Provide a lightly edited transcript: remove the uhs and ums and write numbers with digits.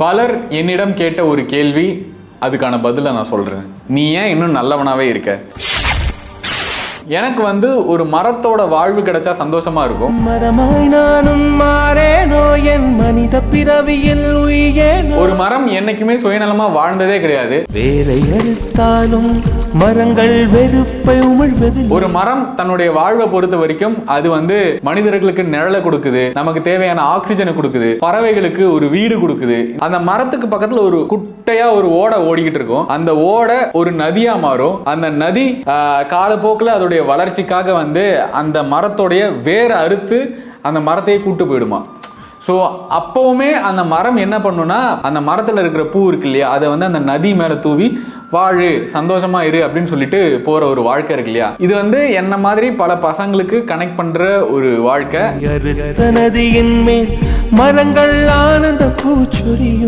பலர் என்னிடம் கேட்ட ஒரு கேள்வி, அதுக்கான பதிலை நான் சொல்றேன். நீ ஏன் இன்னும் நல்லவனாவே இருக்க? எனக்கு ஒரு மரத்தோட வாழ்வு கிடைச்சா சந்தோஷமா இருக்கும். மரமாய் நானும் மாறேனோ என் மனித பிறவியில் உயிரேனோ. ஒரு மரம் என்னைக்குமே சுயநலமா வாழ்ந்ததே கிடையாது. வேரை அறுத்தாலும் மரங்கள் வெறுப்பை உமிழ்வதில்லை. ஒரு மரம் தன்னுடைய வாழ்வை பொறுத்த வரைக்கும் அது மனிதர்களுக்கு நிழலை கொடுக்குது, நமக்கு தேவையான ஆக்சிஜனை கொடுக்குது, பறவைகளுக்கு ஒரு வீடு கொடுக்குது. அந்த மரத்துக்கு பக்கத்துல ஒரு குட்டையா ஒரு ஓடை ஓடிக்கிட்டு இருக்கும். அந்த ஓடை ஒரு நதியா மாறும். அந்த நதி காலப்போக்கில் அதோடைய வளர்ச்சிக்காக அந்த மரத்தோடைய வேற அறுத்து அந்த மரத்தையே கூட்டு போயிடுமா. ஸோ அப்பவுமே அந்த மரம் என்ன பண்ணுன்னா, அந்த மரத்தில் இருக்கிற பூ இருக்கு இல்லையா, அதை அந்த நதி மேலே தூவி வாழு, சந்தோஷமா இரு அப்படின்னு சொல்லிட்டு போற ஒரு வாழ்க்கை இருக்கு இல்லையா. இது என்ன மாதிரி பல பசங்களுக்கு கனெக்ட் பண்ற ஒரு வாழ்க்கை. நதியின் மேல் மரங்கள் ஆனந்த பூச்சொரியும்.